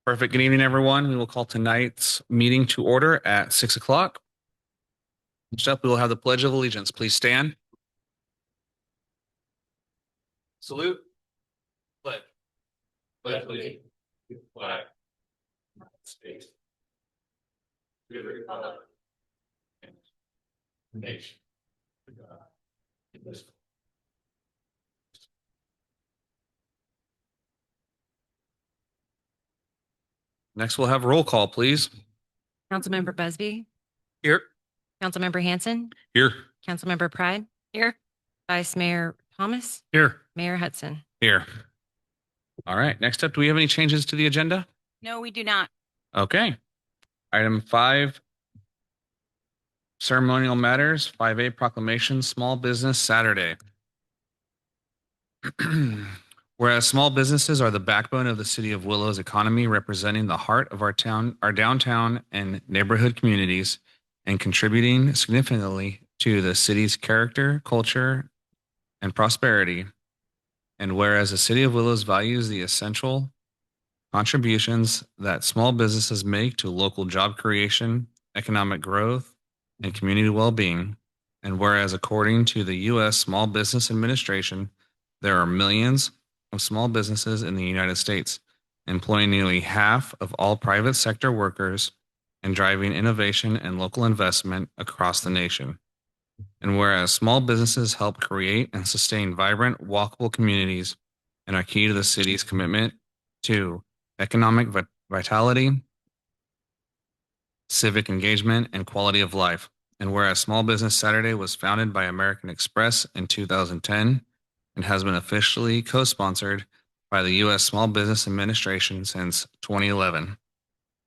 Perfect. Good evening, everyone. We will call tonight's meeting to order at 6 o'clock. Next up, we will have the Pledge of Allegiance. Please stand. Salute. Pledge. Pledge allegiance to the flag of the United States, to the republic, and the nation, under God, indivisible. Next, we'll have roll call, please. Councilmember Busby, Here. Councilmember Hanson, Here. Councilmember Pride. Here. Vice Mayor Thomas, Here. Mayor Hudson. Here. All right. Next up, do we have any changes to the agenda? No, we do not. Okay. Item 5, ceremonial matters. 5A, proclamation, Small Business Saturday. Whereas small businesses are the backbone of the city of Willow's economy, representing the heart of our town, our downtown and neighborhood communities, and contributing significantly to the city's character, culture, and prosperity. And whereas the city of Willows values the essential contributions that small businesses make to local job creation, economic growth, and community well-being. And whereas according to the U.S. Small Business Administration, there are millions of small businesses in the United States, employing nearly half of all private sector workers and driving innovation and local investment across the nation. And whereas small businesses help create and sustain vibrant, walkable communities and are key to the city's commitment to economic vitality, civic engagement, and quality of life. And whereas Small Business Saturday was founded by American Express in 2010 and has been officially co-sponsored by the U.S. Small Business Administration since 2011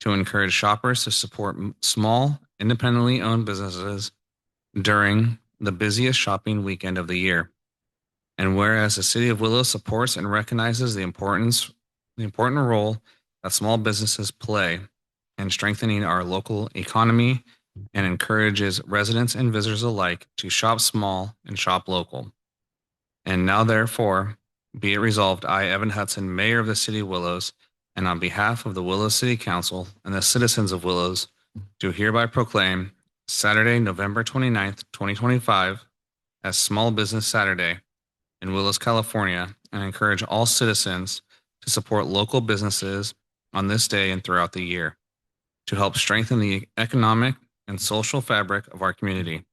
to encourage shoppers to support small, independently owned businesses during the busiest shopping weekend of the year. And whereas the city of Willow supports and recognizes the important role that small businesses play in strengthening our local economy and encourages residents and visitors alike to shop small and shop local. And now, therefore, be it resolved, I, Evan Hudson, Mayor of the City of Willows, and on behalf of the Willows City Council and the citizens of Willows, do hereby proclaim Saturday, November 29th, 2025, as Small Business Saturday in Willows, California, and encourage all citizens to support local businesses on this day and throughout the year to help strengthen the economic and social fabric of our community.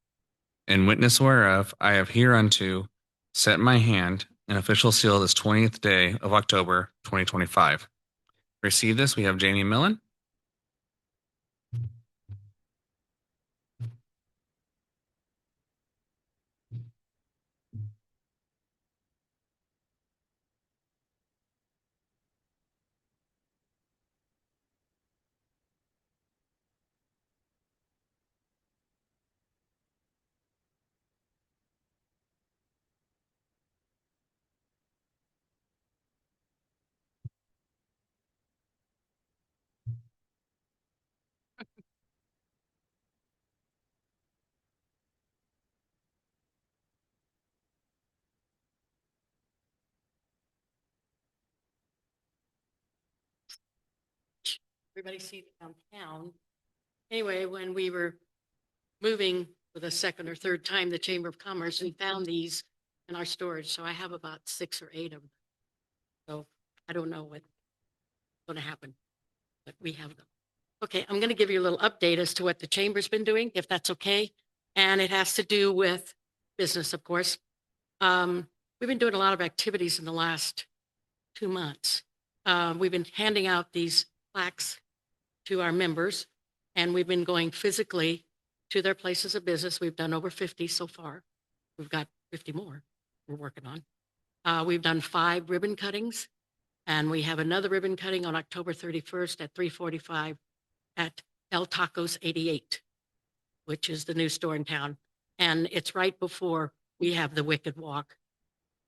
In witness whereof, I have hereunto set my hand and official seal this 20th day of October 2025. Receive this. We have Jamie Millen. Everybody see downtown. Anyway, when we were moving for the second or third time, the Chamber of Commerce, we found these in our storage. So I have about 6 or 8 of them. So I don't know what's going to happen, but we have them. Okay, I'm going to give you a little update as to what the Chamber's been doing, if that's okay. And it has to do with business, of course. We've been doing a lot of activities in the last 2 months. We've been handing out these plaques to our members, and we've been going physically to their places of business. We've done over 50 so far. We've got 50 more we're working on. We've done 5 ribbon cuttings, and we have another ribbon cutting on October 31st at 3:45 at El Tacos 88, which is the new store in town. And it's right before we have the Wicked Walk,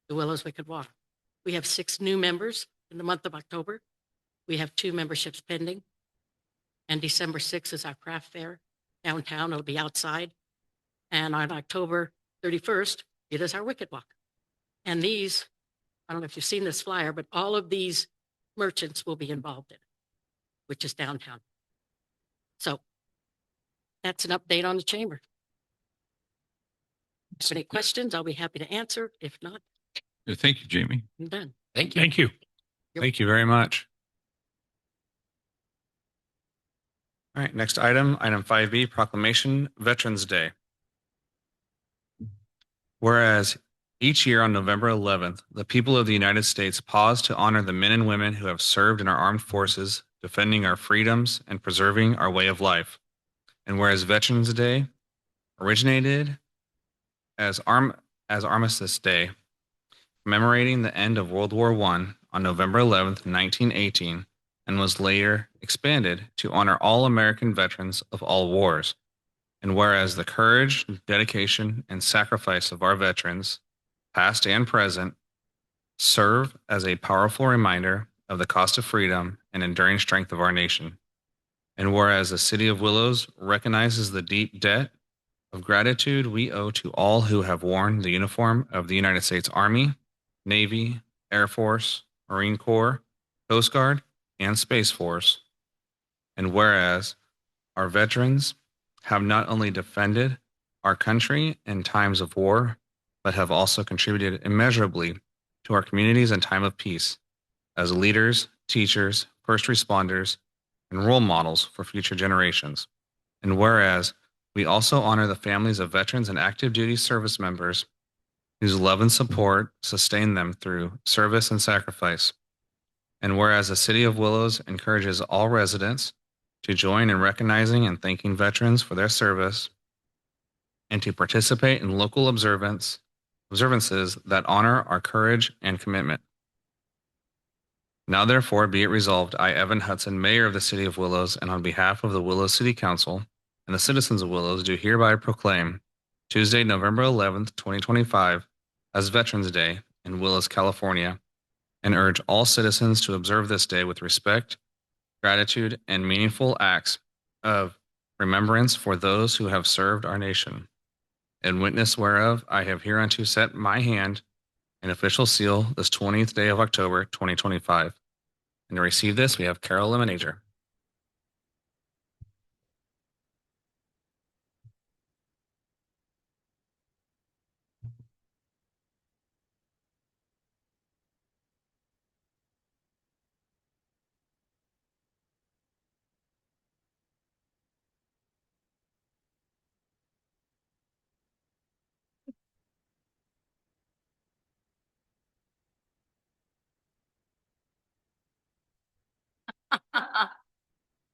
the Willows Wicked Walk. We have 6 new members in the month of October. We have 2 memberships pending. And December 6th is our craft fair downtown. It'll be outside. And on October 31st, it is our Wicked Walk. And these, I don't know if you've seen this flyer, but all of these merchants will be involved in it. which is downtown. So that's an update on the chamber. Have any questions? I'll be happy to answer. If not, Thank you, Jamie. I'm done. Thank you. Thank you. Yep. Thank you very much. All right, next item, item 5B, Proclamation Veterans Day. Whereas each year on November 11th, the people of the United States pause to honor the men and women who have served in our armed forces, defending our freedoms and preserving our way of life. And whereas Veterans Day originated as Armistice Day, commemorating the end of World War I on November 11th, 1918, and was later expanded to honor all American veterans of all wars. And whereas the courage, dedication, and sacrifice of our veterans, past and present, serve as a powerful reminder of the cost of freedom and enduring strength of our nation. And whereas the City of Willows recognizes the deep debt of gratitude we owe to all who have worn the uniform of the United States Army, Navy, Air Force, Marine Corps, Coast Guard, and Space Force. And whereas our veterans have not only defended our country in times of war, but have also contributed immeasurably to our communities in time of peace as leaders, teachers, first responders, and role models for future generations. And whereas we also honor the families of veterans and active duty service members whose love and support sustain them through service and sacrifice. And whereas the City of Willows encourages all residents to join in recognizing and thanking veterans for their service and to participate in local observances that honor our courage and commitment. Now, therefore, be it resolved, I, Evan Hudson, Mayor of the City of Willows, and on behalf of the Willows City Council and the citizens of Willows, do hereby proclaim Tuesday, November 11th, 2025, as Veterans Day in Willows, California, and urge all citizens to observe this day with respect, gratitude, and meaningful acts of remembrance for those who have served our nation. In witness whereof, I have hereunto set my hand and official seal this 20th day of October, 2025. And to receive this, we have Carol Lemonager.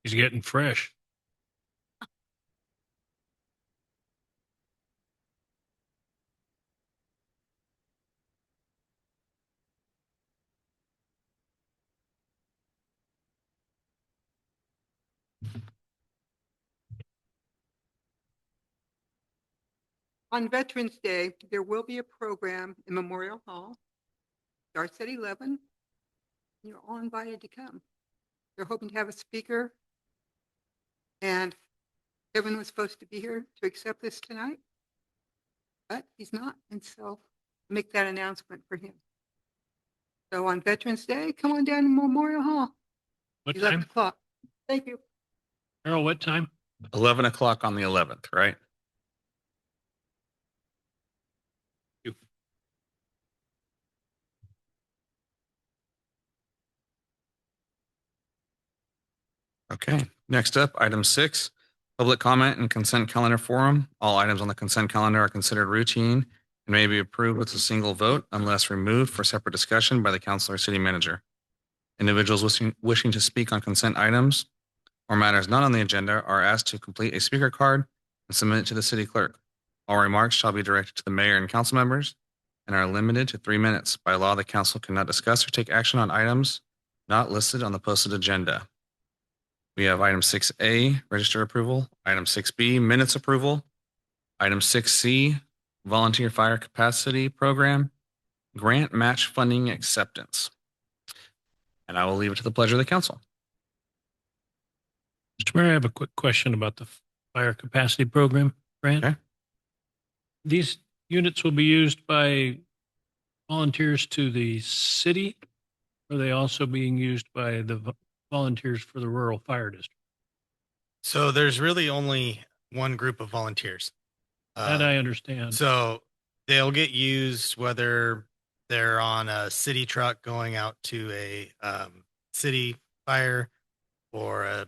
He's getting fresh. On Veterans Day, there will be a program in Memorial Hall. Starts at 11. You're all invited to come. They're hoping to have a speaker. And Kevin was supposed to be here to accept this tonight, but he's not. And so make that announcement for him. So on Veterans Day, come on down to Memorial Hall, What 11 time? o'clock. Thank you. Carol, what time? 11 o'clock on the 11th, right? Okay, next up, item 6, public comment and consent calendar forum. All items on the consent calendar are considered routine and may be approved with a single vote unless removed for separate discussion by the council or city manager. Individuals wishing to speak on consent items or matters not on the agenda are asked to complete a speaker card and submit it to the city clerk. All remarks shall be directed to the mayor and council members and are limited to 3 minutes. By law, the council cannot discuss or take action on items not listed on the posted agenda. We have item 6A, register approval, item 6B, minutes approval, item 6C, volunteer fire capacity program, grant match funding acceptance. And I will leave it to the pleasure of the council. Mr. Mayor, I have a quick question about the fire capacity program grant. Okay. These units will be used by volunteers to the city? Or are they also being used by the volunteers for the rural fire district? So there's really only one group of volunteers. That I understand. So they'll get used whether they're on a city truck going out to a city fire, or a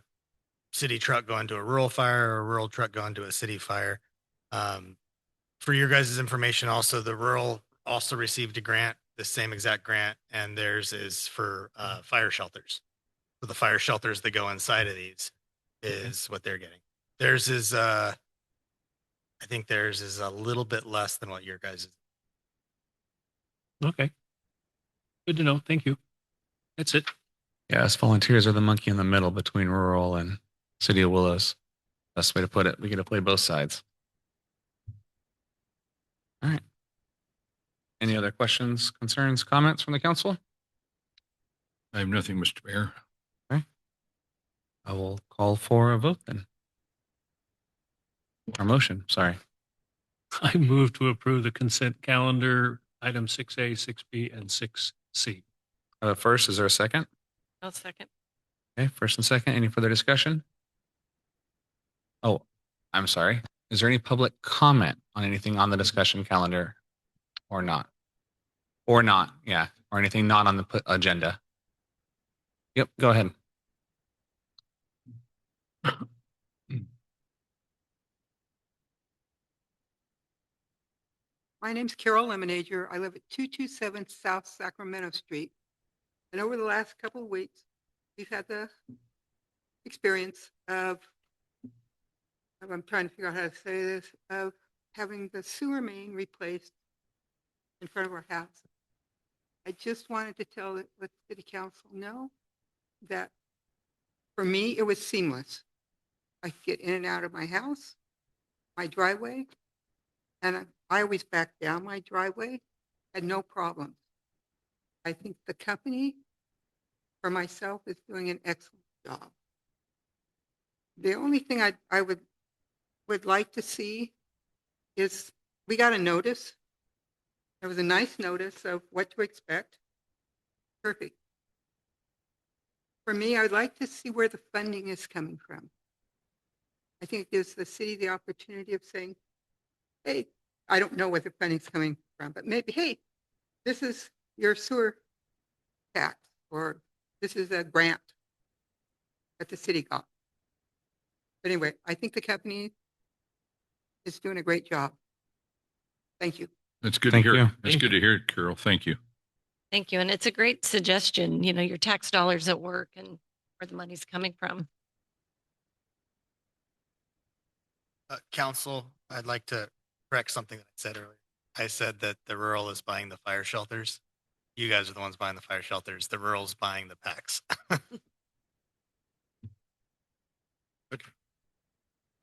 city truck going to a rural fire, or a rural truck going to a city fire. For your guys' information, also, the rural also received a grant, the same exact grant, and theirs is for fire shelters. For the fire shelters that go inside of these is what they're getting. Theirs is I think theirs is a little bit less than what your guys' is. Okay. Good to know. Thank you. That's it. Yeah, us volunteers are the monkey in the middle between rural and City of Willows. Best way to put it. We get to play both sides. All right. Any other questions, concerns, comments from the council? I have nothing, Mr. Mayor. I will call for a vote then. Or motion, sorry. I move to approve the consent calendar, item 6A, 6B, and 6C. First, is there a second? I'll second. Okay, first and second. Any further discussion? Oh, I'm sorry. Is there any public comment on anything on the discussion calendar or not? Or not, yeah. Or anything not on the agenda? Yep, go ahead. My name's Carol Lemonager. I live at 227 South Sacramento Street. And over the last couple of weeks, we've had the experience of, I'm trying to figure out how to say this, of having the sewer main replaced in front of our house. I just wanted to let the city council know that for me, it was seamless. I could get in and out of my house, my driveway, and I always back down my driveway, had no problems. I think the company, for myself, is doing an excellent job. The only thing I would like to see is, we got a notice. There was a nice notice of what to expect. Perfect. For me, I'd like to see where the funding is coming from. I think it gives the city the opportunity of saying, hey, I don't know where the funding's coming from, but maybe, hey, this is your sewer tax, or this is a grant that the city got. But anyway, I think the company is doing a great job. Thank you. That's good Thank to hear. you. That's good to hear, Carol. Thank you. Thank you. And it's a great suggestion, your tax dollars at work and where the money's coming from. Council, I'd like to correct something that I said earlier. I said that the rural is buying the fire shelters. You guys are the ones buying the fire shelters. The rural's buying the packs.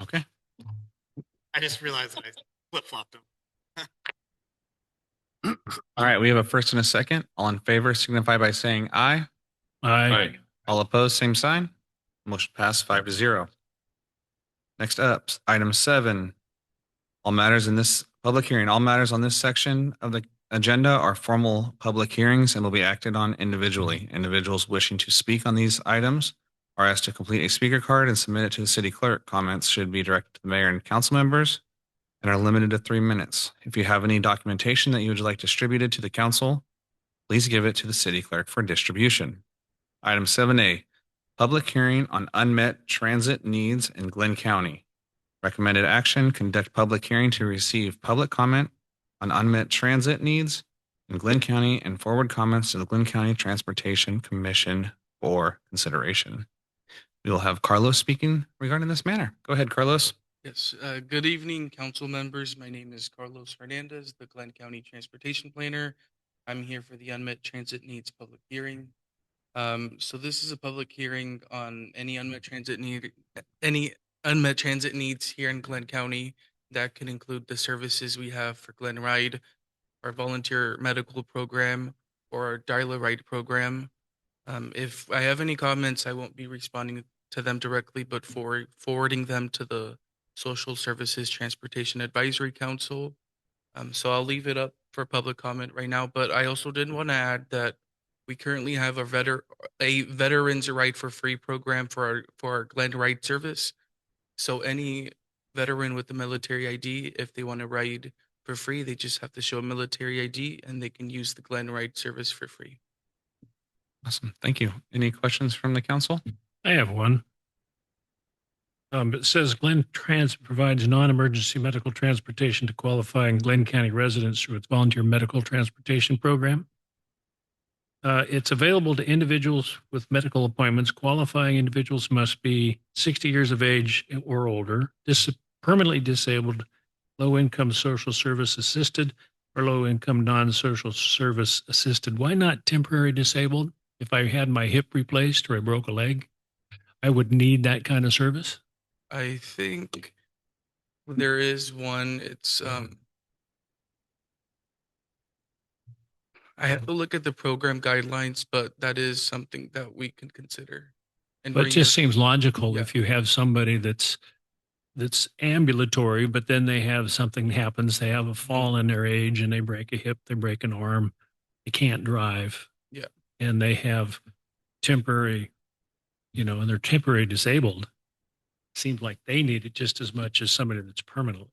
Okay. I just realized that I flip-flopped them. All right, we have a first and a second. All in favor signify by saying aye. Aye. All opposed, same sign. Motion passed 5-0. Next up, item 7. All matters in this public hearing, all matters on this section of the agenda are formal public hearings and will be acted on individually. Individuals wishing to speak on these items are asked to complete a speaker card and submit it to the city clerk. Comments should be directed to the mayor and council members and are limited to 3 minutes. If you have any documentation that you would like distributed to the council, please give it to the city clerk for distribution. Item 7A, public hearing on unmet transit needs in Glenn County. Recommended action, conduct public hearing to receive public comment on unmet transit needs in Glenn County and forward comments to the Glenn County Transportation Commission for consideration. We will have Carlos speaking regarding this matter. Go ahead, Carlos. Yes, good evening, council members. My name is Carlos Hernandez, the Glenn County Transportation Planner. I'm here for the Unmet Transit Needs Public Hearing. So this is a public hearing on any unmet transit needs here in Glenn County. That can include the services we have for Glenn Ride, our volunteer medical program, or our Darla Ride program. If I have any comments, I won't be responding to them directly, but forwarding them to the Social Services Transportation Advisory Council. So I'll leave it up for public comment right now, but I also did want to add that We currently have a Veterans Ride for Free program for our Glen Ride service. So any veteran with a military ID, if they want to ride for free, they just have to show a military ID and they can use the Glen Ride service for free. Awesome. Thank you. Any questions from the council? I have one. It says Glen Transit provides non-emergency medical transportation to qualifying Glen County residents through its volunteer medical transportation program. It's available to individuals with medical appointments. Qualifying individuals must be 60 years of age or older, permanently disabled, low-income social service assisted, or low-income non-social service assisted. Why not temporary disabled? If I had my hip replaced or I broke a leg, I would need that kind of service. I think there is one. It's I have to look at the program guidelines, but that is something that we can consider. And But it bring just your- seems logical Yeah. if you have somebody that's ambulatory, but then they have something happens, they have a fall in their age and they break a hip, they break an arm, they can't drive. Yeah. And they have temporary, and they're temporary disabled. Seems like they need it just as much as somebody that's permanently.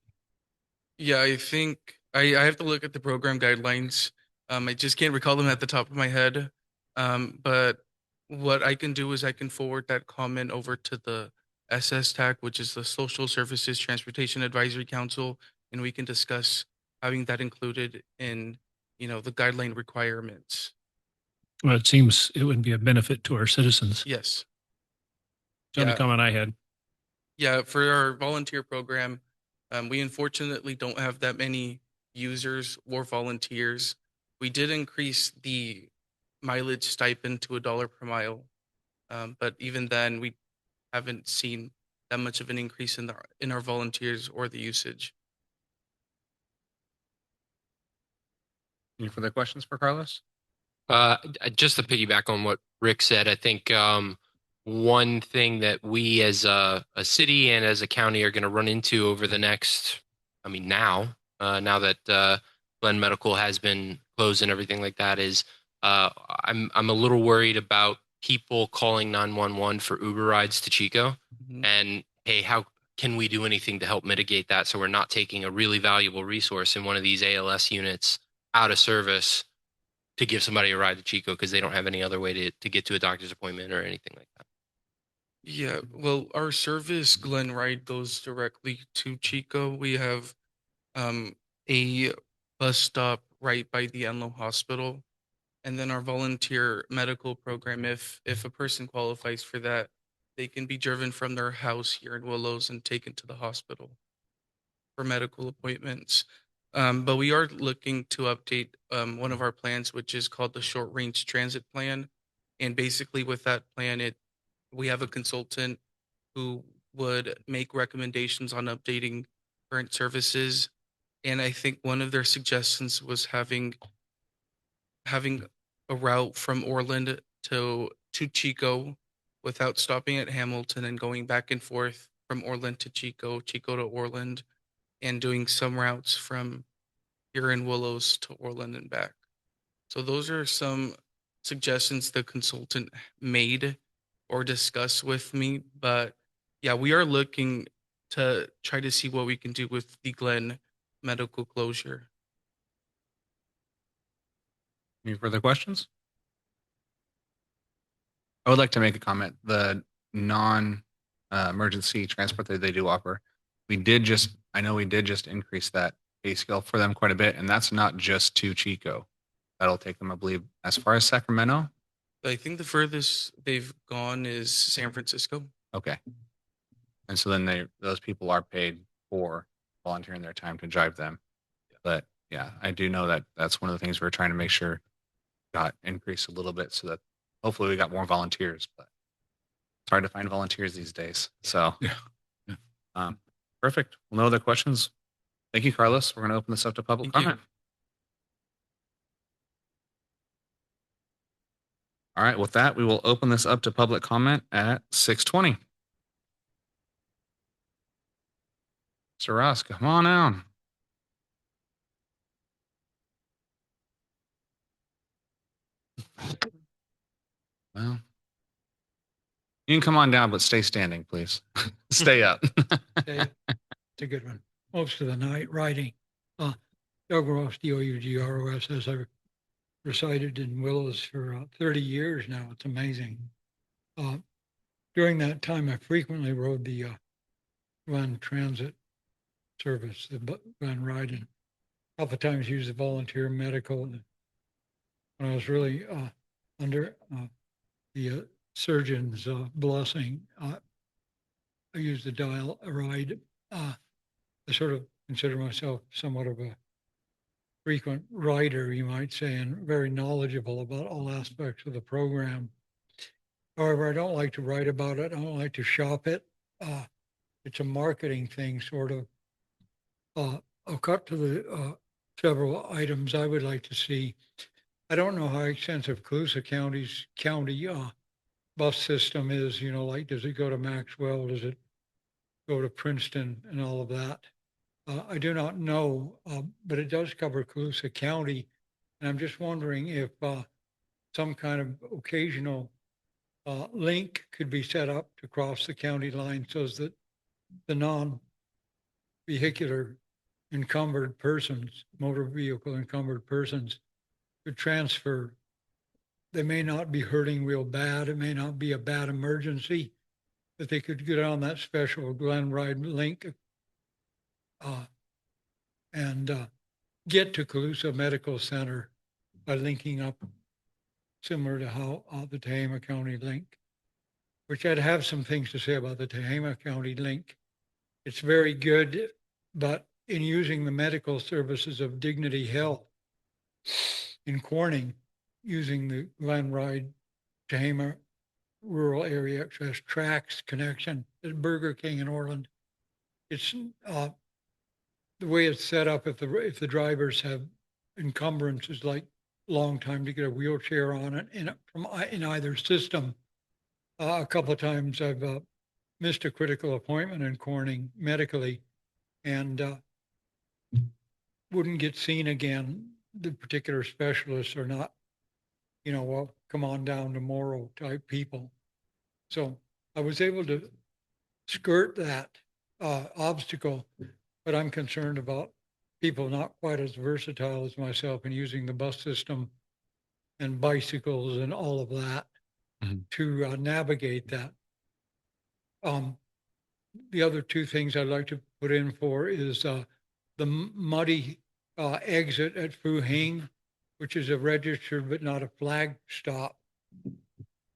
Yeah, I think I have to look at the program guidelines. I just can't recall them at the top of my head. But what I can do is I can forward that comment over to the SSTAC, which is the Social Services Transportation Advisory Council, and we can discuss having that included in, the guideline requirements. Well, it seems it would be a benefit to our citizens. Yes. It's the only Yeah. comment I had. Yeah, for our volunteer program, we unfortunately don't have that many users or volunteers. We did increase the mileage stipend to $1 per mile, but even then, we haven't seen that much of an increase in our volunteers or the usage. Any further questions for Carlos? Just to piggyback on what Rick said, I think one thing that we as a city and as a county are going to run into over the next, now that Glen Medical has been closed and everything like that is I'm a little worried about people calling 911 for Uber rides to Chico. Mhm. And hey, how can we do anything to help mitigate that so we're not taking a really valuable resource in one of these ALS units out of service to give somebody a ride to Chico because they don't have any other way to get to a doctor's appointment or anything like that. Yeah, well, our service Glen Ride goes directly to Chico. We have a bus stop right by the Enloe Hospital, and then our volunteer medical program. If a person qualifies for that, they can be driven from their house here in Willows and taken to the hospital for medical appointments. But we are looking to update one of our plans, which is called the Short Range Transit Plan. And basically, with that plan, we have a consultant who would make recommendations on updating current services. And I think one of their suggestions was having a route from Orland to Chico without stopping at Hamilton and going back and forth from Orland to Chico, Chico to Orland, and doing some routes from here in Willows to Orland and back. So those are some suggestions the consultant made or discussed with me. But yeah, we are looking to try to see what we can do with the Glen medical closure. Any further questions? I would like to make a comment. The non-emergency transport that they do offer, I know we did just increase that pay scale for them quite a bit, and that's not just to Chico. That'll take them, I believe, as far as Sacramento. I think the furthest they've gone is San Francisco. Okay. And so then those people are paid for volunteering their time to drive them. But yeah, I do know that that's one of the things we're trying to make sure got increased a little bit so that hopefully we got more volunteers, but it's hard to find volunteers these days. So Yeah. Perfect. Well, no other questions. Thank you, Carlos. We're going to open this up to public Thank you. comment. All right. With that, we will open this up to public comment at 6:20. Mr. Ross, come on down. Well, you can come on down, but stay standing, please. Stay up. Okay, it's a good one. Most of the night writing. Doug Ross, DOUGROS, as I've resided in Willows for 30 years now. It's amazing. During that time, I frequently rode the Glen Transit service, the Glen Ride, and a couple of times used the volunteer medical. When I was really under the surgeon's blessing, I used the dial ride. I sort of consider myself somewhat of a frequent writer, you might say, and very knowledgeable about all aspects of the program. However, I don't like to write about it. I don't like to shop it. It's a marketing thing, sort of. I'll cut to the several items I would like to see. I don't know how extensive Colusa County's county bus system is, like, does it go to Maxwell? Does it go to Princeton and all of that? I do not know, but it does cover Colusa County. And I'm just wondering if some kind of occasional link could be set up to cross the county line so that the non-vehicular encumbered persons, motor vehicle encumbered persons, could transfer. They may not be hurting real bad. It may not be a bad emergency, but they could get on that special Glen Ride link and get to Colusa Medical Center by linking up, similar to how the Tehama County link, which I'd have some things to say about the Tehama County link. It's very good, but in using the medical services of Dignity Health in Corning, using the Glen Ride Tehama rural area access tracks connection at Burger King in Orland, it's the way it's set up. If the drivers have encumbrances, like long time to get a wheelchair on it in either system, a couple of times I've missed a critical appointment in Corning medically, and wouldn't get seen again. The particular specialists are not, well, come on down tomorrow type people. So I was able to skirt that obstacle, but I'm concerned about people not quite as versatile as myself in using the bus system and bicycles and all of that to navigate that. The other two things I'd like to put in for is the muddy exit at Phu Hing, which is a registered but not a flag stop.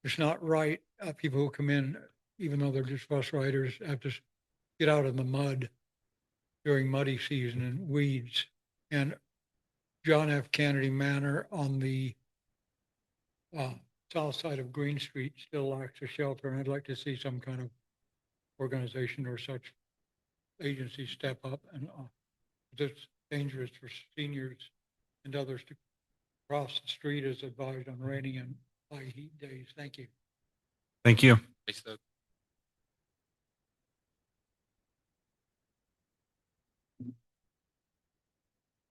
It's not right. People who come in, even though they're just bus riders, have to get out in the mud during muddy season and weeds. And John F. Kennedy Manor on the south side of Green Street still lacks a shelter, and I'd like to see some kind of organization or such agency step up. And it's dangerous for seniors and others to cross the street as advised on rainy and high heat days. Thank you. Thank you. Thanks, Doug.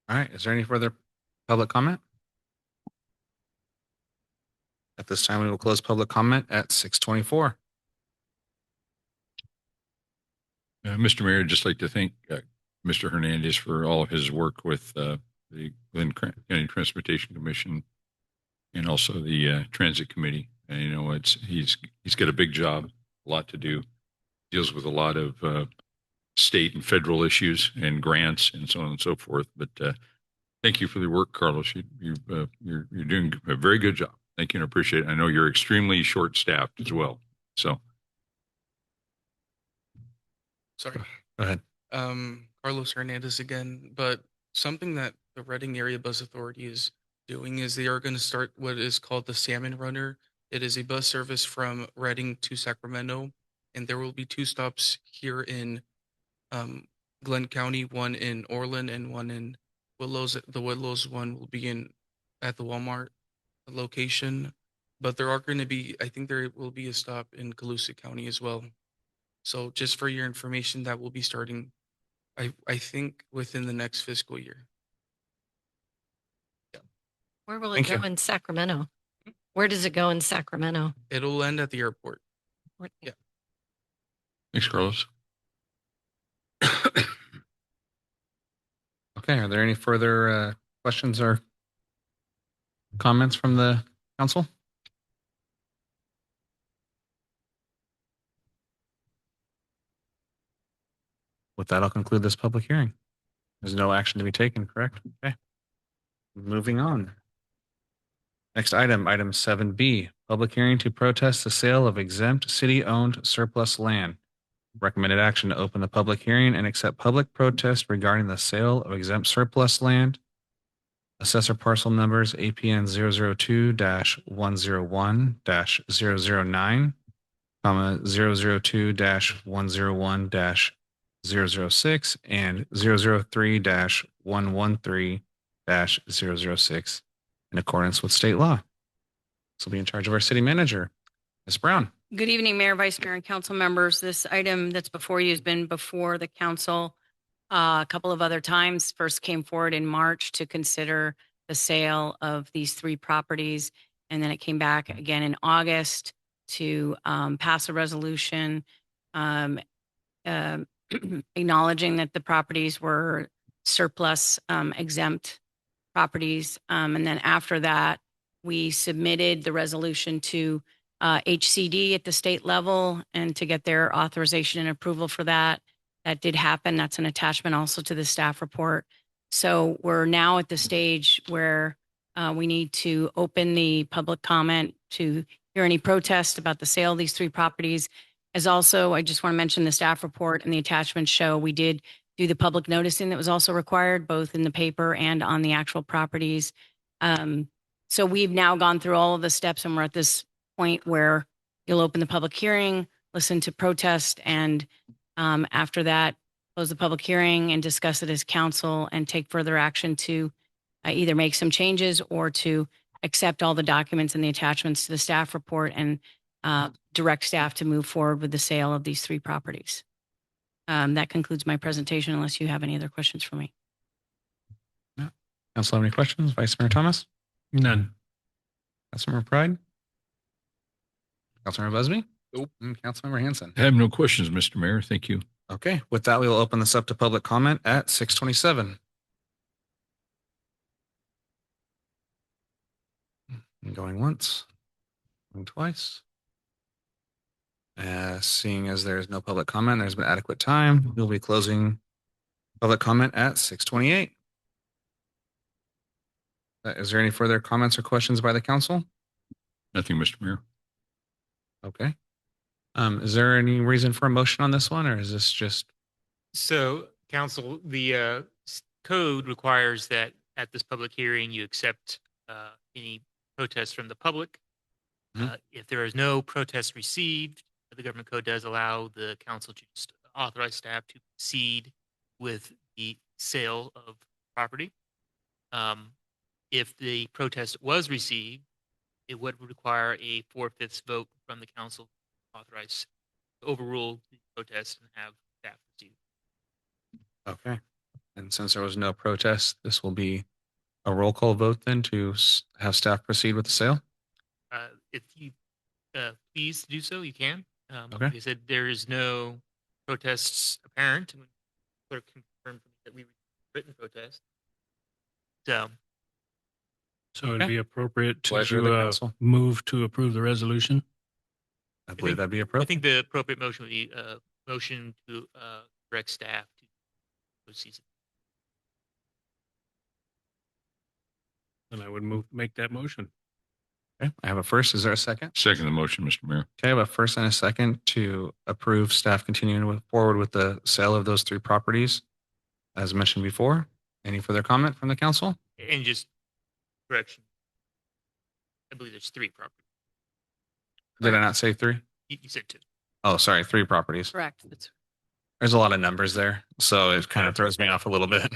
All right. Is there any further public comment? At this time, we will close public comment at 6:24. Mr. Mayor, I'd just like to thank Mr. Hernandez for all of his work with the Glen County Transportation Commission and also the Transit Committee. And he's got a big job, a lot to do, deals with a lot of state and federal issues and grants and so on and so forth. But thank you for the work, Carlos. You're doing a very good job. Thank you and appreciate it. I know you're extremely short-staffed as well. So. Sorry. Go ahead. Carlos Hernandez again, but something that the Reading Area Bus Authority is doing is they are going to start what is called the Salmon Runner. It is a bus service from Reading to Sacramento, and there will be 2 stops here in Glen County, one in Orland and one in Willows. The Willows one will be at the Walmart location, but there are going to be, I think there will be a stop in Colusa County as well. So just for your information, that will be starting, I think, within the next fiscal year. Where will it Thank go you. in Sacramento? Where does it go in Sacramento? It'll end at the airport. Yeah. Thanks, Carlos. Okay, are there any further questions or comments from the council? With that, I'll conclude this public hearing. There's no action to be taken, correct? Okay. Moving on. Next item, item 7B, public hearing to protest the sale of exempt city-owned surplus land. Recommended action to open the public hearing and accept public protest regarding the sale of exempt surplus land. Assessor parcel numbers APN 002-101-009, comma 002-101-006 and 003-113-006 in accordance with state law. This will be in charge of our city manager, Ms. Brown. Good evening, Mayor, Vice Mayor, and council members. This item that's before you has been before the council a couple of other times. First came forward in March to consider the sale of these 3 properties. And then it came back again in August to pass a resolution acknowledging that the properties were surplus exempt properties. And then after that, we submitted the resolution to HCD at the state level and to get their authorization and approval for that. That did happen. That's an attachment also to the staff report. So we're now at the stage where we need to open the public comment to hear any protest about the sale of these 3 properties. As also, I just want to mention the staff report and the attachments show we did do the public noticing that was also required, both in the paper and on the actual properties. So we've now gone through all of the steps and we're at this point where you'll open the public hearing, listen to protest, and after that, close the public hearing and discuss it as council and take further action to either make some changes or to accept all the documents and the attachments to the staff report and direct staff to move forward with the sale of these 3 properties. That concludes my presentation unless you have any other questions for me. Council have any questions? Vice Mayor Thomas? None. Councilmember Pride? Councilmember Busby? Nope. And Councilmember Hanson? I have no questions, Mr. Mayor. Thank you. Okay, with that, we will open this up to public comment at 6:27. Going once, going twice. Seeing as there is no public comment, there's been adequate time. We'll be closing public comment at 6:28. Is there any further comments or questions by the council? Nothing, Mr. Mayor. Okay. Is there any reason for a motion on this one, or is this just? So, council, the code requires that at this public hearing, you accept any protests from the public. If there is no protest received, the government code does allow the council to just authorize staff to proceed with the sale of property. If the protest was received, it would require a 4/5 vote from the council to authorize, overrule the protest and have staff proceed. Okay. And since there was no protest, this will be a roll call vote then to have staff proceed with the sale? If you please do so, you can. Okay. Like I said, there is no protests apparent. Clerk confirmed that we written protest. So So it'd Okay. be appropriate Pleasure of the to council. move to approve the resolution. I believe that'd be I appropriate. think the appropriate motion would be motion to direct staff to proceed. And I would make that motion. Okay. I have a first. Is there a second? Second the motion, Mr. Mayor. Okay, I have a first and a second to approve staff continuing forward with the sale of those 3 properties. As mentioned before, any further comment from the council? And just correction. I believe there's 3 properties. Did I not say 3? You said 2. Oh, sorry, 3 properties. Correct. That's There's a lot of numbers there, so it kind of throws me off a little bit.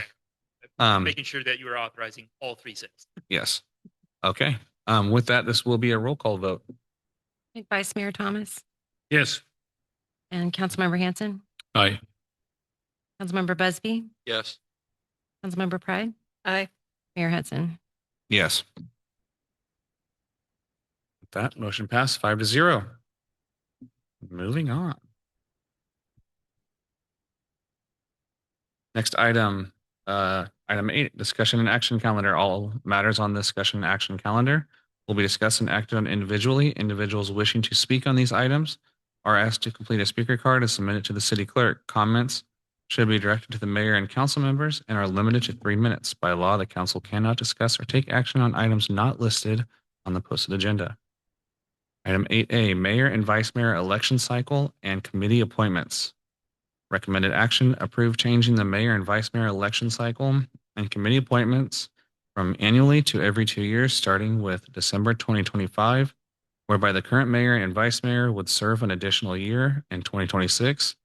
Making sure that you are authorizing all 3 sales. Yes. Okay. With that, this will be a roll call vote. Vice Mayor Thomas Yes. and Councilmember Hanson, Aye. Councilmember Busby, Yes. Councilmember Pride, aye. Mayor Hudson. Yes. With that, motion passed 5-0. Moving on. Next item, item 8, discussion and action calendar. All matters on the discussion and action calendar will be discussed and acted on individually. Individuals wishing to speak on these items are asked to complete a speaker card and submit it to the city clerk. Comments should be directed to the mayor and council members and are limited to 3 minutes. By law, the council cannot discuss or take action on items not listed on the posted agenda. Item 8A, mayor and vice mayor election cycle and committee appointments. Recommended action, approve changing the mayor and vice mayor election cycle and committee appointments from annually to every 2 years, starting with December 2025, whereby the current mayor and vice mayor would serve an additional year in 2026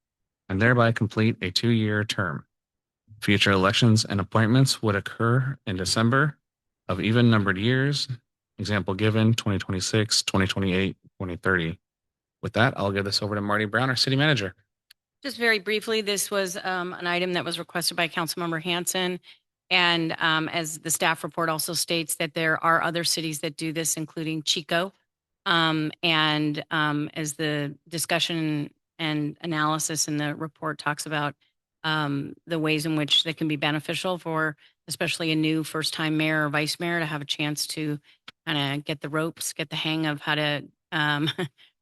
and thereby complete a 2-year term. Future elections and appointments would occur in December of even numbered years. Example given, 2026, 2028, 2030. With that, I'll give this over to Marty Brown, our city manager. Just very briefly, this was an item that was requested by Councilmember Hanson. And as the staff report also states that there are other cities that do this, including Chico. And as the discussion and analysis in the report talks about the ways in which that can be beneficial for especially a new first-time mayor or vice mayor to have a chance to kind of get the ropes, get the hang of how to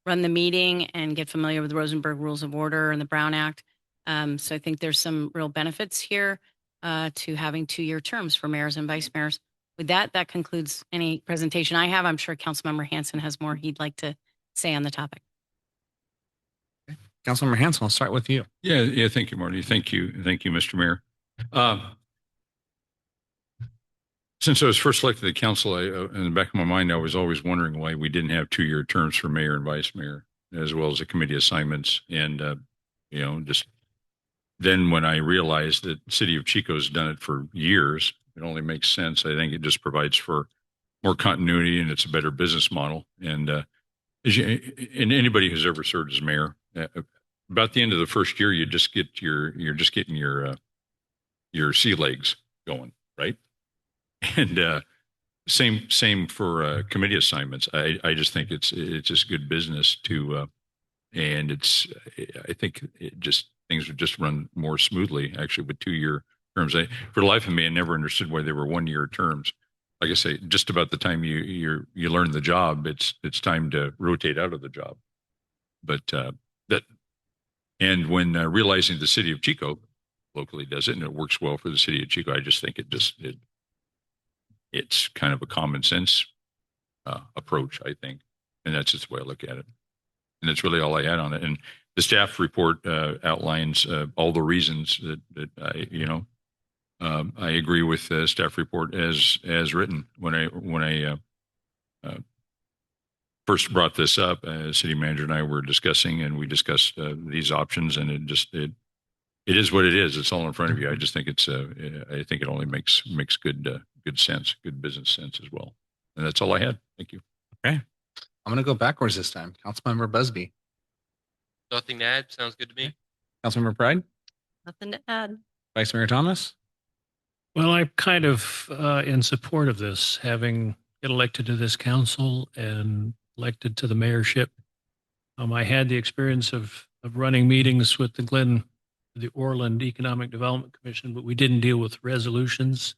run the meeting and get familiar with the Rosenberg Rules of Order and the Brown Act. So I think there's some real benefits here to having 2-year terms for mayors and vice mayors. With that, that concludes any presentation I have. I'm sure Councilmember Hanson has more he'd like to say on the topic. Councilmember Hanson, I'll start with you. Yeah. Thank you, Marty. Thank you, Mr. Mayor. Since I was first elected to the council, in the back of my mind, I was always wondering why we didn't have 2-year terms for mayor and vice mayor, as well as the committee assignments. And, just then when I realized that the city of Chico has done it for years, it only makes sense. I think it just provides for more continuity and it's a better business model. And, and anybody who's ever served as mayor, about the end of the first year, you're just getting your sea legs going, right? And same for committee assignments. I just think it's just good business to, and I think things would just run more smoothly actually with 2-year terms. For the life of me, I never understood why they were 1-year terms. Like I say, just about the time you learn the job, it's time to rotate out of the job. But and when realizing the city of Chico locally does it and it works well for the city of Chico, I just think it's kind of a common sense approach, I think. And that's just the way I look at it. And that's really all I had on it. And the staff report outlines all the reasons that I agree with the staff report as written. When I first brought this up, city manager and I were discussing, and we discussed these options, and it is what it is. It's all in front of you. I just think I think it only makes good sense, good business sense as well. And that's all I had. Thank you. Okay. I'm going to go backwards this time. Councilmember Busby. Nothing to add. Sounds good to me. Councilmember Pride. Nothing to add. Vice Mayor Thomas. Well, I'm kind of in support of this, having get elected to this council and elected to the mayorship. I had the experience of running meetings with the Orland Economic Development Commission, but we didn't deal with resolutions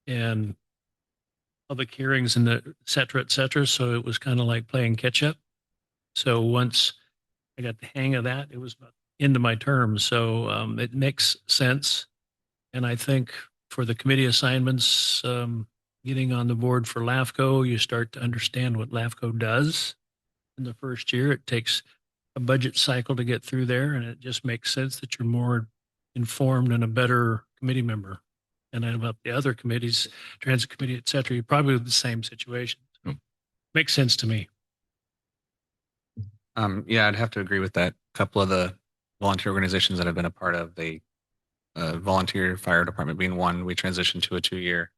and public hearings and et cetera, et cetera. So it was kind of like playing catch up. So once I got the hang of that, it was about into my term. So it makes sense. And I think for the committee assignments, getting on the board for LAFCO, you start to understand what LAFCO does. In the first year, it takes a budget cycle to get through there, and it just makes sense that you're more informed and a better committee member. And then about the other committees, transit committee, et cetera, you're probably in the same situation. So makes sense to me. Yeah, I'd have to agree with that. A couple of the volunteer organizations that I've been a part of, volunteer fire department being one, we transitioned to a 2-year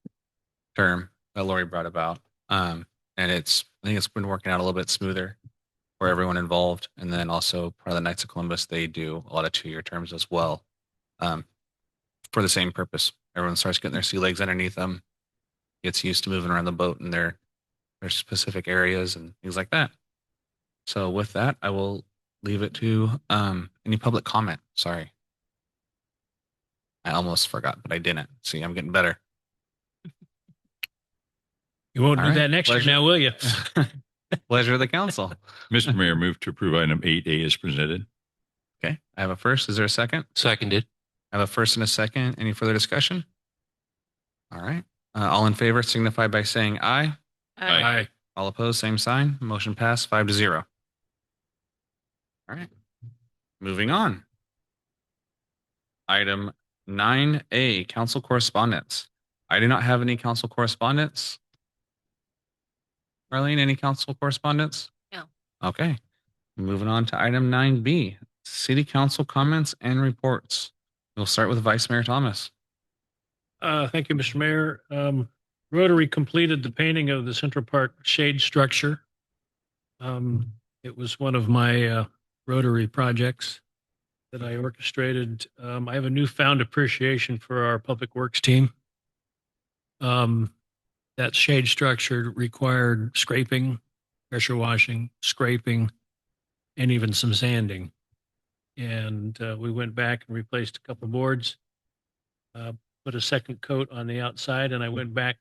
term that Lori brought about. And I think it's been working out a little bit smoother for everyone involved. And then also part of the Knights of Columbus, they do a lot of 2-year terms as well, for the same purpose. Everyone starts getting their sea legs underneath them, gets used to moving around the boat, and they're There's specific areas and things like that. So with that, I will leave it to any public comment. Sorry. I almost forgot, but I didn't. See, I'm getting better. You won't All do right, that next pleasure. year now, will you? Pleasure of the council. Mr. Mayor, move to approve item 8A as presented. Okay, I have a first. Is there a second? Seconded. I have a first and a second. Any further discussion? All right. All in favor signify by saying aye. Aye. All opposed, same sign. Motion passed 5-0. All right. Moving on. Item 9A, council correspondence. I do not have any council correspondence. Arlene, any council correspondence? No. Okay. Moving on to item 9B, city council comments and reports. We'll start with Vice Mayor Thomas. Thank you, Mr. Mayor. Rotary completed the painting of the Central Park shade structure. It was one of my Rotary projects that I orchestrated. I have a newfound appreciation for our Public Works team. That shade structure required scraping, pressure washing, scraping, and even some sanding. And we went back and replaced a couple boards, put a second coat on the outside, and I went back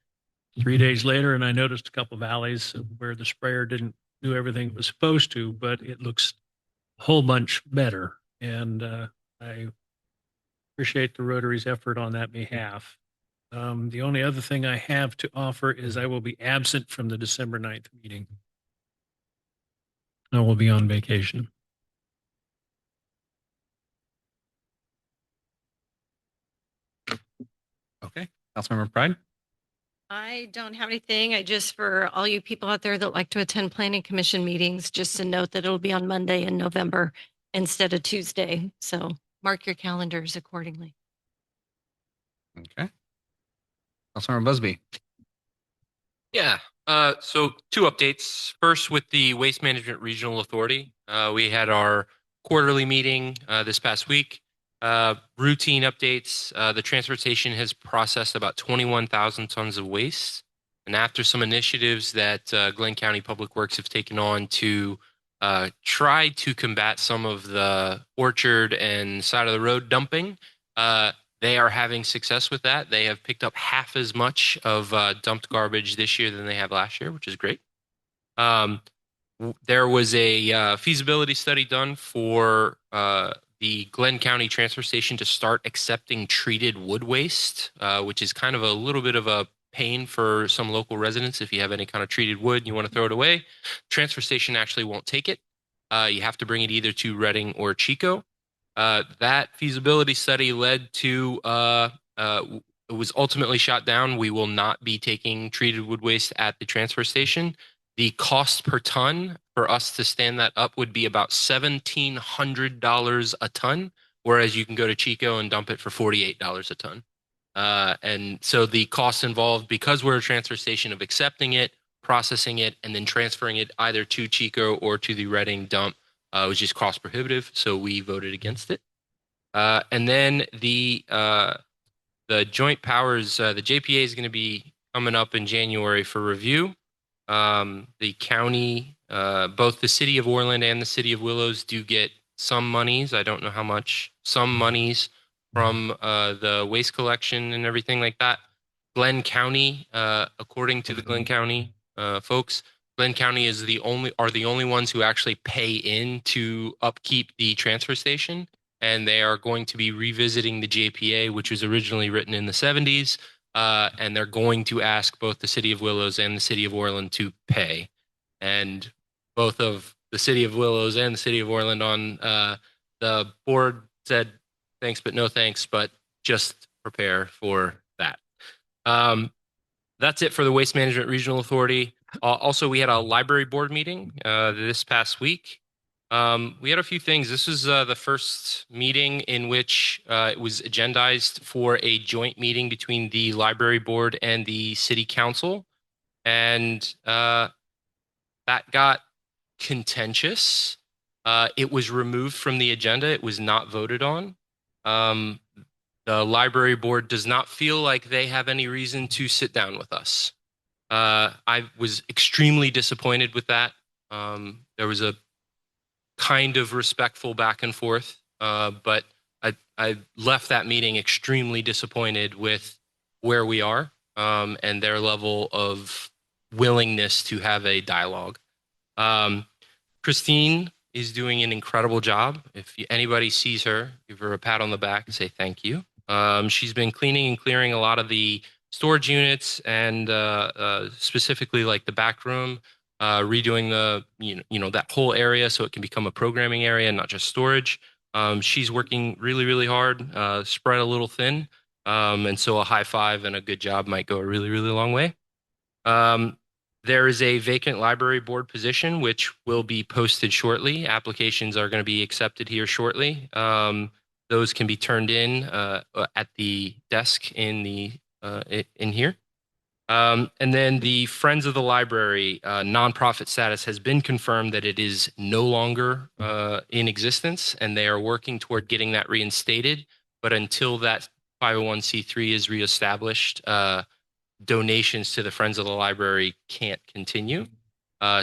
3 days later and I noticed a couple of alleys where the sprayer didn't do everything it was supposed to, but it looks a whole bunch better. And I appreciate the Rotary's effort on that behalf. The only other thing I have to offer is I will be absent from the December 9th meeting. I will be on vacation. Okay. Councilmember Pride. I don't have anything. I just, for all you people out there that like to attend planning commission meetings, just to note that it'll be on Monday in November instead of Tuesday. So mark your calendars accordingly. Okay. Councilmember Busby. Yeah. So 2 updates. First, with the Waste Management Regional Authority, we had our quarterly meeting this past week. Routine updates. The transportation has processed about 21,000 tons of waste. And after some initiatives that Glenn County Public Works have taken on to try to combat some of the orchard and side of the road dumping, they are having success with that. They have picked up half as much of dumped garbage this year than they have last year, which is great. There was a feasibility study done for the Glenn County Transfer Station to start accepting treated wood waste, which is kind of a little bit of a pain for some local residents. If you have any kind of treated wood and you want to throw it away, transfer station actually won't take it. You have to bring it either to Reading or Chico. That feasibility study led to it was ultimately shot down. We will not be taking treated wood waste at the transfer station. The cost per ton for us to stand that up would be about $1,700 a ton, whereas you can go to Chico and dump it for $48 a ton. And so the costs involved, because we're a transfer station, of accepting it, processing it, and then transferring it either to Chico or to the Reading dump was just cost prohibitive. So we voted against it. And then the Joint Powers, the JPA is going to be coming up in January for review. The county, both the city of Orland and the city of Willows do get some monies. I don't know how much, some monies from the waste collection and everything like that. Glenn County, according to the Glenn County folks, Glenn County are the only ones who actually pay in to upkeep the transfer station. And they are going to be revisiting the JPA, which was originally written in the 70s. And they're going to ask both the city of Willows and the city of Orland to pay. And both of the city of Willows and the city of Orland on the board said thanks, but no thanks, but just prepare for that. That's it for the Waste Management Regional Authority. Also, we had a library board meeting this past week. We had a few things. This was the first meeting in which it was agendized for a joint meeting between the library board and the city council. And that got contentious. It was removed from the agenda. It was not voted on. The library board does not feel like they have any reason to sit down with us. I was extremely disappointed with that. There was a kind of respectful back and forth, but I left that meeting extremely disappointed with where we are, and their level of willingness to have a dialogue. Christine is doing an incredible job. If anybody sees her, give her a pat on the back and say thank you. She's been cleaning and clearing a lot of the storage units and specifically like the back room, redoing the that whole area so it can become a programming area, not just storage. She's working really, really hard, spread a little thin. And so a high five and a good job might go a really, really long way. There is a vacant library board position, which will be posted shortly. Applications are going to be accepted here shortly. Those can be turned in at the desk in here. And then the Friends of the Library nonprofit status has been confirmed that it is no longer in existence, and they are working toward getting that reinstated. But until that 501c3 is reestablished, donations to the Friends of the Library can't continue.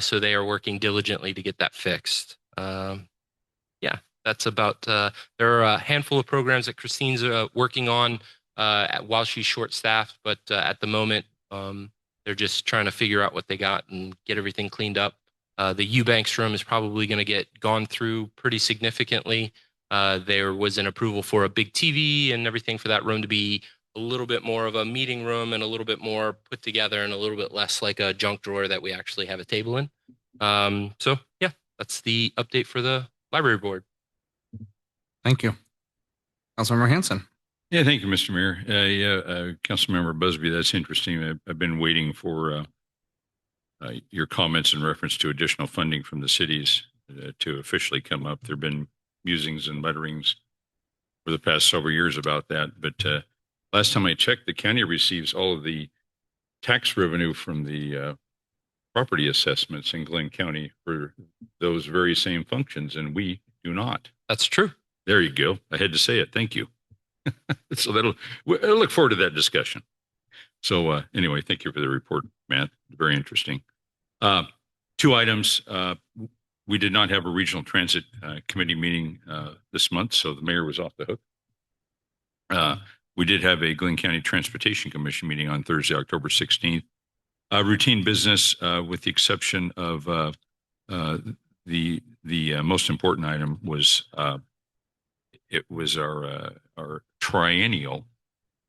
So they are working diligently to get that fixed. Yeah, that's about, there are a handful of programs that Christine's working on while she's short-staffed, but at the moment, they're just trying to figure out what they got and get everything cleaned up. The Eubanks room is probably going to get gone through pretty significantly. There was an approval for a big TV and everything for that room to be a little bit more of a meeting room and a little bit more put together and a little bit less like a junk drawer that we actually have a table in. So yeah, that's the update for the library board. Thank you. Councilmember Hanson. Yeah, thank you, Mr. Mayor. Councilmember Busby, that's interesting. I've been waiting for your comments in reference to additional funding from the cities to officially come up. There have been musings and mutterings for the past several years about that, but last time I checked, the county receives all of the tax revenue from the property assessments in Glenn County for those very same functions, and we do not. That's true. There you go. I had to say it. Thank you. So I'll look forward to that discussion. So anyway, thank you for the report, Matt. Very interesting. Two items. We did not have a regional transit committee meeting this month, so the mayor was off the hook. We did have a Glenn County Transportation Commission meeting on Thursday, October 16th. Routine business, with the exception of the most important item was it was our triennial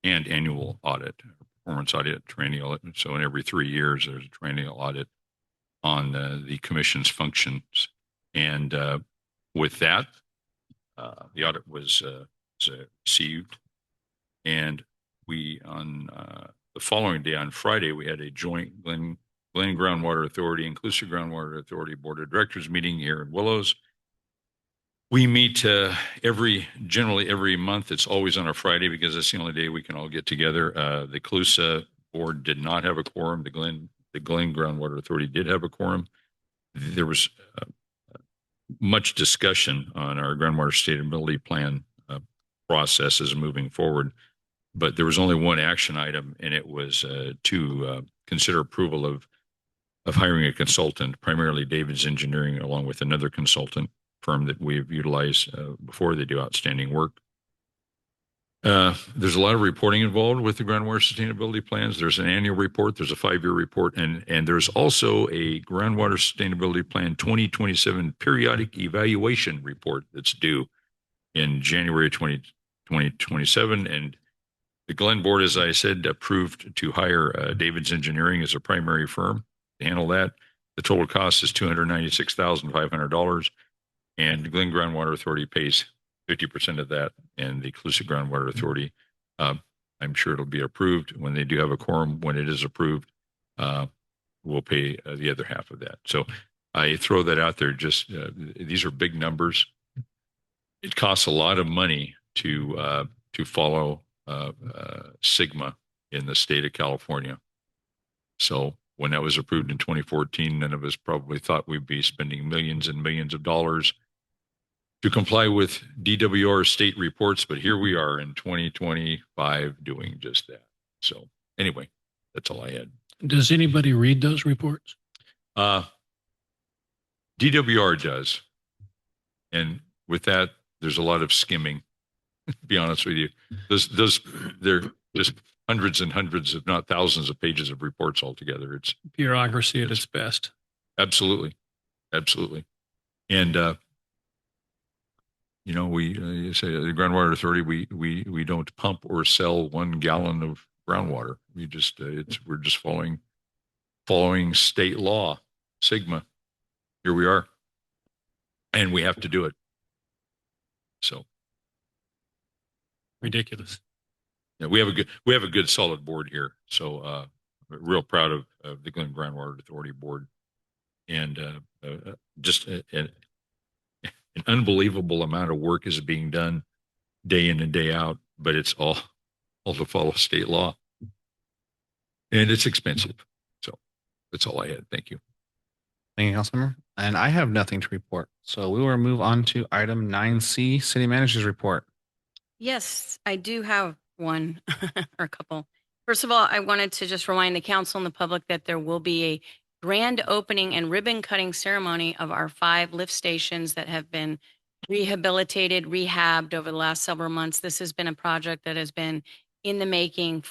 and annual audit, performance audit, triennial. So in every 3 years, there's a triennial audit on the commission's functions. And with that, the audit was received. And we, on the following day, on Friday, we had a joint Glenn Groundwater Authority, Inclusive Groundwater Authority Board of Directors meeting here in Willows. We meet generally every month. It's always on a Friday because it's the only day we can all get together. The CLUSA board did not have a quorum. The Glenn Groundwater Authority did have a quorum. There was much discussion on our groundwater sustainability plan processes moving forward, but there was only one action item, and it was to consider approval of hiring a consultant, primarily David's Engineering, along with another consultant firm that we've utilized before. They do outstanding work. There's a lot of reporting involved with the groundwater sustainability plans. There's an annual report, there's a 5-year report, and there's also a groundwater sustainability plan 2027 periodic evaluation report that's due in January 2027. And the Glenn board, as I said, approved to hire David's Engineering as a primary firm to handle that. The total cost is $296,500. And the Glenn Groundwater Authority pays 50% of that, and the Inclusive Groundwater Authority, I'm sure it'll be approved when they do have a quorum. When it is approved, we'll pay the other half of that. So I throw that out there. Just these are big numbers. It costs a lot of money to follow SGMA in the state of California. So when that was approved in 2014, none of us probably thought we'd be spending millions and millions of dollars to comply with DWR state reports, but here we are in 2025 doing just that. So anyway, that's all I had. Does anybody read those reports? DWR does. And with that, there's a lot of skimming, to be honest with you. They're just hundreds and hundreds, if not thousands of pages of reports altogether. It's Bureaucracy at its best. absolutely. Absolutely. And, we you say the Groundwater Authority, we don't pump or sell 1 gallon of groundwater. We just, we're just following state law, Sigma. Here we are. And we have to do it. So Ridiculous. yeah, we have a good solid board here. So we're real proud of the Glen Groundwater Authority board, and just an unbelievable amount of work is being done day in and day out, but it's all to follow state law, and it's expensive. So that's all I had. Thank you. Thank you, Councilmember. And I have nothing to report. So we will move on to item 9C, City Manager's Report. Yes, I do have one or a couple. First of all, I wanted to just remind the council and the public that there will be a grand opening and ribbon cutting ceremony of our 5 lift stations that have been rehabilitated, rehabbed over the last several months. This has been a project that has been in the making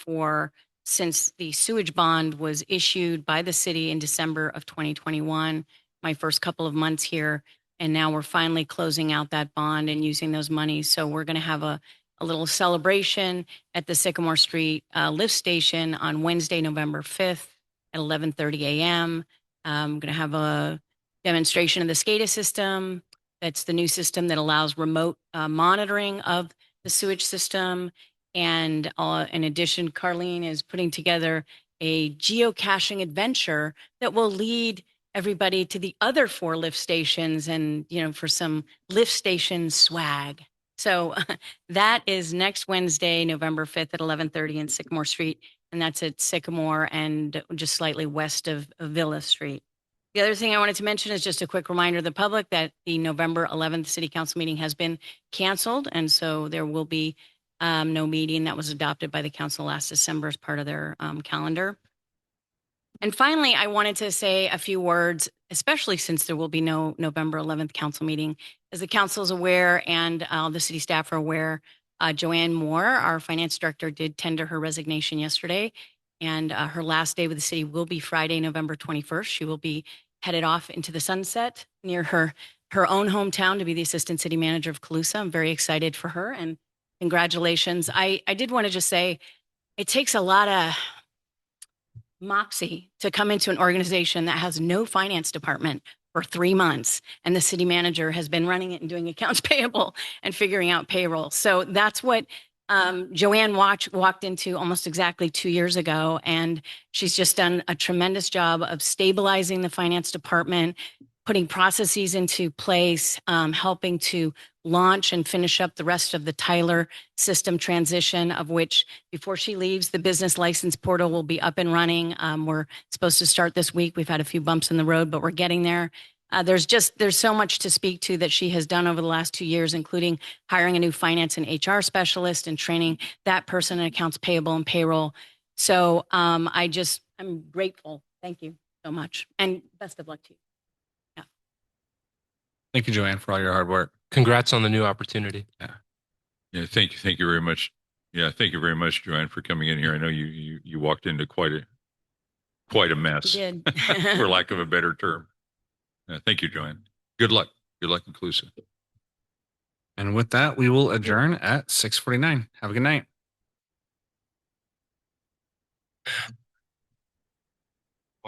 since the sewage bond was issued by the city in December of 2021, my first couple of months here. And now we're finally closing out that bond and using those monies. So we're going to have a little celebration at the Sycamore Street lift station on Wednesday, November 5th at 11:30 a.m. I'm going to have a demonstration of the SCADA system. That's the new system that allows remote monitoring of the sewage system. And in addition, Carlene is putting together a geocaching adventure that will lead everybody to the other 4 lift stations and, for some lift station swag. So that is next Wednesday, November 5th at 11:30 in Sycamore Street. And that's at Sycamore and just slightly west of Villa Street. The other thing I wanted to mention is just a quick reminder to the public that the November 11th City Council meeting has been canceled. And so there will be no meeting that was adopted by the council last December as part of their calendar. And finally, I wanted to say a few words, especially since there will be no November 11th council meeting. As the council is aware and the city staff are aware, Joanne Moore, our finance director, did tender her resignation yesterday. And her last day with the city will be Friday, November 21st. She will be headed off into the sunset near her own hometown to be the assistant city manager of Colusa. I'm very excited for her and congratulations. I did want to just say it takes a lot of moxie to come into an organization that has no finance department for 3 months. And the city manager has been running it and doing accounts payable and figuring out payroll. So that's what Joanne walked into almost exactly 2 years ago. And she's just done a tremendous job of stabilizing the finance department, putting processes into place, helping to launch and finish up the rest of the Tyler system transition, of which before she leaves, the business license portal will be up and running. We're supposed to start this week. We've had a few bumps in the road, but we're getting there. There's so much to speak to that she has done over the last 2 years, including hiring a new finance and HR specialist and training that person in accounts payable and payroll. So I'm grateful. Thank you so much. And best of luck to you. Thank you, Joanne, for all your hard work. Congrats on the new opportunity. Yeah, thank you very much. Yeah, thank you very much, Joanne, for coming in here. I know you walked into quite a mess, You did. for lack of a better term. Thank you, Joanne. Good luck. Good luck in Colusa. And with that, we will adjourn at 6:49. Have a good night.